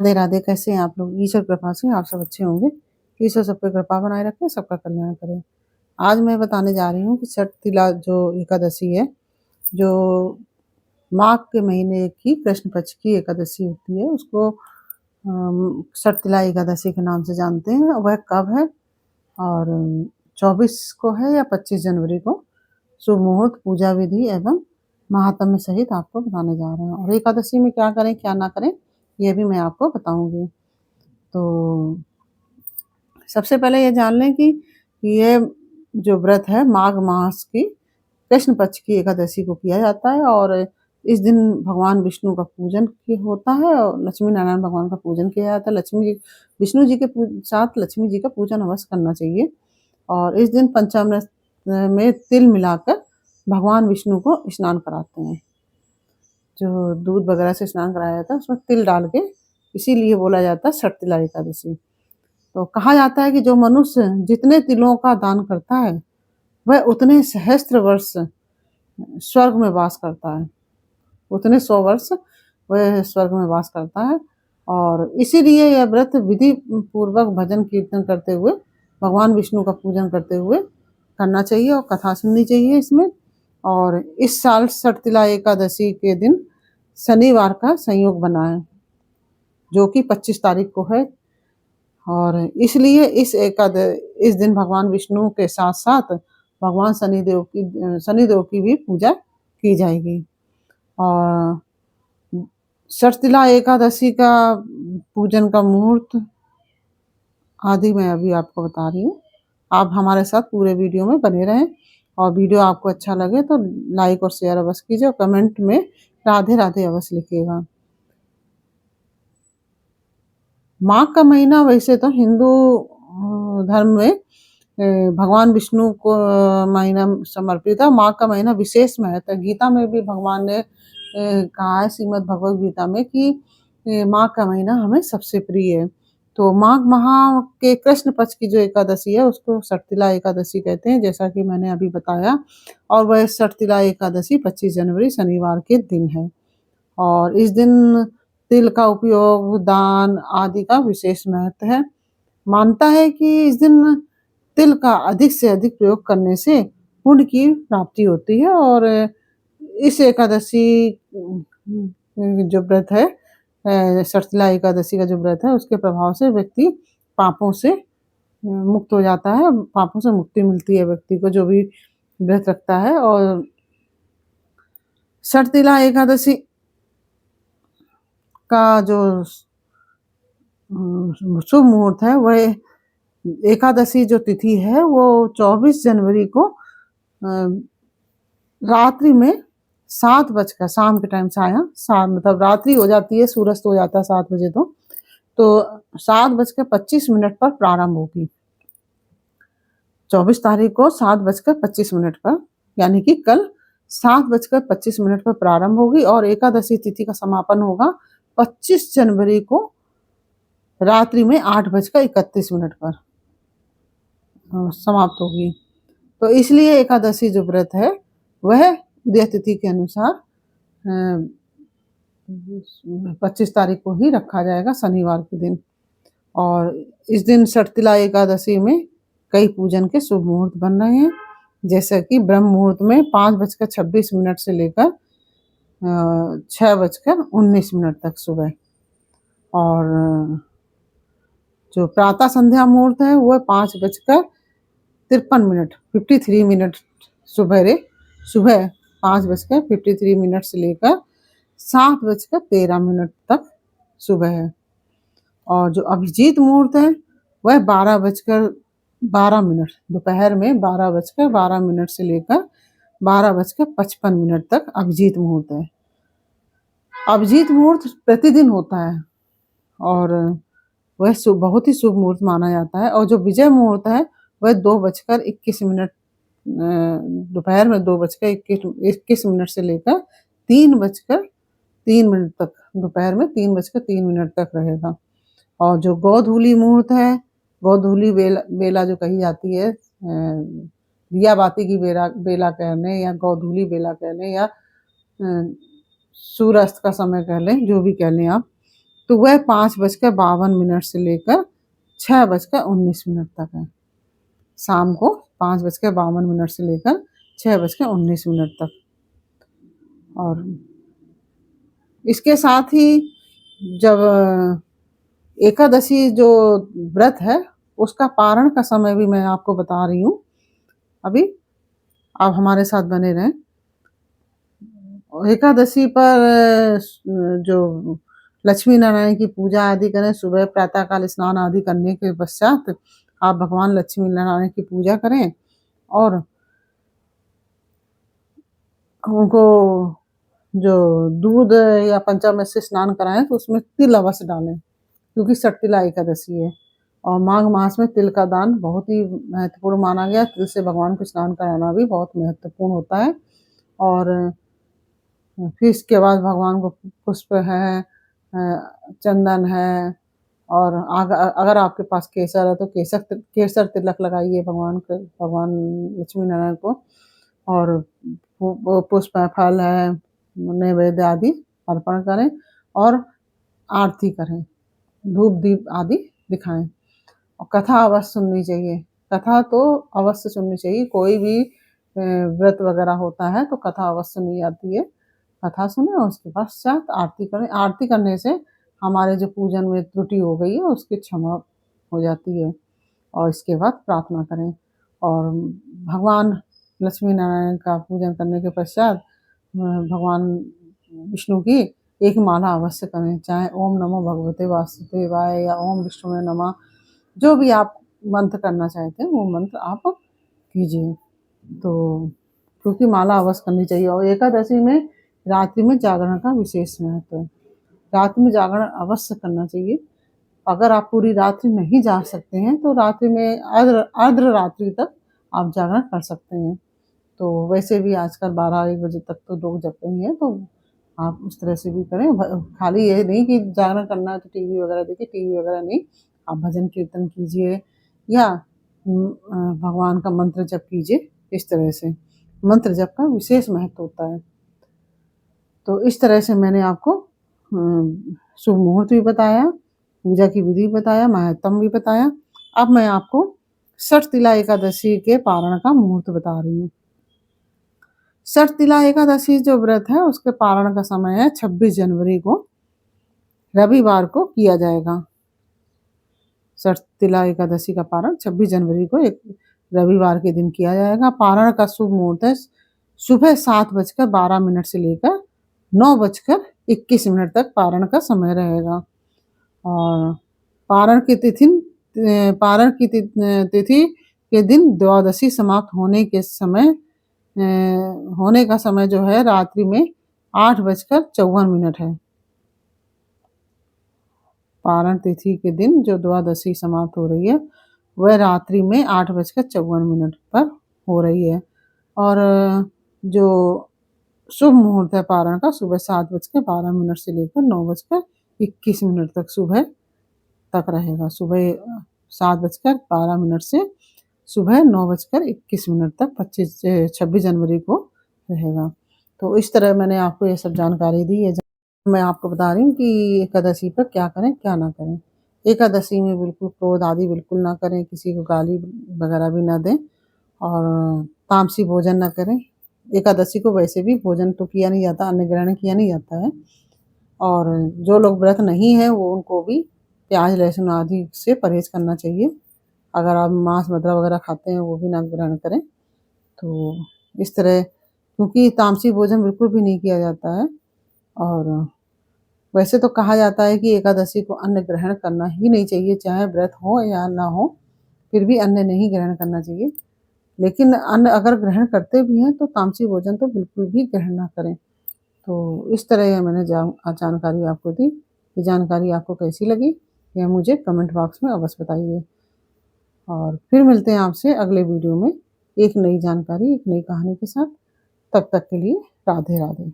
राधे राधे। कैसे हैं आप लोग? ईश्वर कृपा से आप सब अच्छे होंगे। ईश्वर सब पे कृपा बनाए रखे, सबका कल्याण करे। आज मैं बताने जा रही हूँ कि छठ तिला जो एकादशी है, जो माघ के महीने की कृष्ण पक्ष की एकादशी होती है, उसको छठ तिला एकादशी के नाम से जानते हैं। वह कब है और 24 को है या 25 जनवरी को? शुभ मुहूर्त, पूजा विधि एवं महात्म्य सहित आपको बताने जा रहे हैं। और एकादशी में क्या करें क्या ना करें, ये भी मैं आपको बताऊंगी। तो सबसे पहले ये जान लें कि ये जो व्रत है माघ मास की कृष्ण पक्ष की एकादशी को किया जाता है और इस दिन भगवान विष्णु का पूजन होता है और लक्ष्मी नारायण भगवान का पूजन किया जाता है। विष्णु जी के साथ लक्ष्मी जी का पूजन अवश्य करना चाहिए। और इस दिन पंचामृत में तिल मिलाकर भगवान विष्णु को स्नान कराते हैं। जो दूध वगैरह से स्नान कराया जाता है उसमें तिल डाल के, इसीलिए बोला जाता है छठ तिला एकादशी। तो कहा जाता है कि जो मनुष्य जितने तिलों का दान करता है वह उतने सहस्त्र वर्ष स्वर्ग में वास करता है, उतने 100 वर्ष वह स्वर्ग में वास करता है। और इसीलिए यह व्रत विधि पूर्वक भजन कीर्तन करते हुए भगवान विष्णु का पूजन करते हुए करना चाहिए और कथा सुननी चाहिए इसमें। और इस साल छठ तिला एकादशी के दिन शनिवार का संयोग बना है, जो कि 25 तारीख को है। और इसलिए इस दिन भगवान विष्णु के साथ साथ भगवान शनिदेव की भी पूजा की जाएगी। और छठ तिला एकादशी का पूजन का मुहूर्त आदि मैं अभी आपको बता रही हूँ। आप हमारे साथ पूरे वीडियो में बने रहें और वीडियो आपको अच्छा लगे तो लाइक और शेयर अवश्य कीजिए और कमेंट में राधे राधे अवश्य लिखिएगा। माघ का महीना वैसे तो हिंदू धर्म में भगवान विष्णु को महीना समर्पित है। माघ का महीना विशेष महत्व है। गीता में भी भगवान ने कहा है श्रीमद् भगवद गीता में कि माघ का महीना हमें सबसे प्रिय है। तो माघ माह के कृष्ण पक्ष की जो एकादशी है उसको छठ तिला एकादशी कहते हैं, जैसा कि मैंने अभी बताया। और वह छठ तिला एकादशी 25 जनवरी शनिवार के दिन है। और इस दिन तिल का उपयोग, दान आदि का विशेष महत्व है। मानता है कि इस दिन तिल का अधिक से अधिक प्रयोग करने से पुण्य की प्राप्ति होती है। और इस एकादशी जो व्रत है, छठ तिला एकादशी का जो व्रत है, उसके प्रभाव से व्यक्ति पापों से मुक्त हो जाता है। पापों से मुक्ति मिलती है व्यक्ति को जो भी व्रत रखता है। और छठ तिला एकादशी का जो शुभ मुहूर्त है, वह एकादशी जो तिथि है वो 24 जनवरी को रात्रि में 7 बजकर, शाम के टाइम से आया, मतलब रात्रि हो जाती है, सूरज हो जाता है 7 बजे। तो 7:25 पर प्रारंभ होगी। 24 तारीख को 7:25 पर, यानी कि कल 7:25 पर प्रारंभ होगी और एकादशी तिथि का समापन होगा 25 जनवरी को रात्रि में 8:31 पर समाप्त होगी। तो इसलिए एकादशी जो व्रत है वह उदय तिथि के अनुसार 25 तारीख को ही रखा जाएगा, शनिवार के दिन। और इस दिन छठ तिला एकादशी में कई पूजन के शुभ मुहूर्त बन रहे हैं, जैसे कि ब्रह्म मुहूर्त में 5:26 से लेकर 6:19 तक सुबह। और जो प्रातः संध्या मुहूर्त है वो 5:53 53 सुबह 5:53 से लेकर 7:13 तक सुबह है। और जो अभिजीत मुहूर्त है वह 12:12 दोपहर में 12:12 से लेकर 12:55 तक अभिजीत मुहूर्त है। अभिजीत मुहूर्त प्रतिदिन होता है और वह बहुत ही शुभ मुहूर्त माना जाता है। और जो विजय मुहूर्त है वह 2:21 दोपहर में 2:21 से लेकर 3:03 तक, दोपहर में 3:03 तक रहेगा। और जो गोधूली मुहूर्त है, गोधूली बेला जो कही जाती है, दिया बाती की बेला कह लें या गोधूली बेला कह लें या सूर्यास्त का समय कह लें, जो भी कह लें आप, सुबह 5:52 से लेकर 6:19 तक है। शाम को 5:52 से लेकर 6:19 तक। और इसके साथ ही जब एकादशी जो व्रत है उसका पारण का समय भी मैं आपको बता रही हूँ अभी, आप हमारे साथ बने रहें। एकादशी पर जो लक्ष्मी नारायण की पूजा आदि करें, सुबह प्रातःकाल स्नान आदि करने के पश्चात आप भगवान लक्ष्मी नारायण की पूजा करें और उनको जो दूध या पंचामृत से स्नान कराएं तो उसमें तिल अवश्य डालें, क्योंकि षटतिला एकादशी है और माघ मास में तिल का दान बहुत ही महत्वपूर्ण माना गया। तिल से भगवान को स्नान कराना भी बहुत महत्वपूर्ण होता है। और फिर इसके बाद भगवान को पुष्प है, चंदन है, और अगर आपके पास केसर है तो केसर तिलक लगाइए भगवान लक्ष्मी नारायण को। और पुष्प है, फल है, नैवेद्य आदि अर्पण करें और आरती करें, धूप दीप आदि दिखाएं और कथा अवश्य सुननी चाहिए। कथा तो अवश्य सुननी चाहिए, कोई भी व्रत वगैरह होता है तो कथा अवश्य सुनी जाती है। कथा सुने और उसके पश्चात आरती करें। आरती करने से हमारे जो पूजन में त्रुटि हो गई है उसकी क्षमा हो जाती है। और इसके बाद प्रार्थना करें और भगवान लक्ष्मी नारायण का पूजन करने के पश्चात भगवान विष्णु की एक माला अवश्य करें, चाहे ओम नमो भगवते वासुदेवाय या ओम विष्णुवे नमः, जो भी आप मंत्र करना चाहते हैं वो मंत्र आप कीजिए। तो क्योंकि माला अवश्य करनी चाहिए। और एकादशी में रात्रि में जागरण का विशेष महत्व है। रात्रि में जागरण अवश्य करना चाहिए। अगर आप पूरी रात्रि नहीं जाग सकते हैं तो रात्रि में अर्ध रात्रि तक आप जागरण कर सकते हैं। तो वैसे भी आजकल 12-1 बजे तक तो लोग जगते ही हैं, तो आप उस तरह से भी करें। खाली ये नहीं कि जागरण करना है तो टीवी वगैरह देखिए, टीवी वगैरह नहीं, आप भजन कीर्तन कीजिए या भगवान का मंत्र जप कीजिए। इस तरह से मंत्र जप का विशेष महत्व होता है। तो इस तरह से मैंने आपको शुभ मुहूर्त भी बताया, पूजा की विधि बताया, महत्तम भी बताया। अब मैं आपको षटतिला एकादशी के पारण का मुहूर्त बता रही हूँ। षटतिला एकादशी जो व्रत है उसके पारण का समय है 26 जनवरी को, रविवार को किया जाएगा। षटतिला एकादशी का पारण 26 जनवरी को एक रविवार के दिन किया जाएगा। पारण का शुभ मुहूर्त है सुबह 7:12 से लेकर 9:21 तक पारण का समय रहेगा। और पारण की तिथि के दिन द्वादशी समाप्त होने का समय जो है रात्रि में 8:54 है। पारण तिथि के दिन जो द्वादशी समाप्त हो रही है वह रात्रि में 8:54 पर हो रही है। और जो शुभ मुहूर्त है पारण का सुबह 7:12 से लेकर 9:21 तक सुबह तक रहेगा। सुबह 7:12 से सुबह 9:21 तक 26 जनवरी को रहेगा। तो इस तरह मैंने आपको ये सब जानकारी दी है। मैं आपको बता रही हूँ कि एकादशी पर क्या करें क्या ना करें। एकादशी में बिल्कुल क्रोध आदि बिल्कुल ना करें, किसी को गाली वगैरह भी ना दें और तामसी भोजन ना करें। एकादशी को वैसे भी भोजन तो किया नहीं जाता, अन्न ग्रहण किया नहीं जाता है। और जो लोग व्रत नहीं है वो उनको भी प्याज लहसुन आदि से परहेज करना चाहिए। अगर आप मांस मदिरा वगैरह खाते हैं वो भी ना ग्रहण करें। तो इस तरह, क्योंकि तामसी भोजन बिल्कुल भी नहीं किया जाता है। और वैसे तो कहा जाता है कि एकादशी को अन्न ग्रहण करना ही नहीं चाहिए, चाहे व्रत हो या ना हो, फिर भी अन्न नहीं ग्रहण करना चाहिए। लेकिन अन्न अगर ग्रहण करते भी हैं तो तामसी भोजन तो बिल्कुल भी ग्रहण ना करें। तो इस तरह मैंने जानकारी आपको दी। ये जानकारी आपको कैसी लगी यह मुझे कमेंट बॉक्स में अवश्य बताइए। और फिर मिलते हैं आपसे अगले वीडियो में एक नई जानकारी, एक नई कहानी के साथ। तब तक के लिए राधे राधे।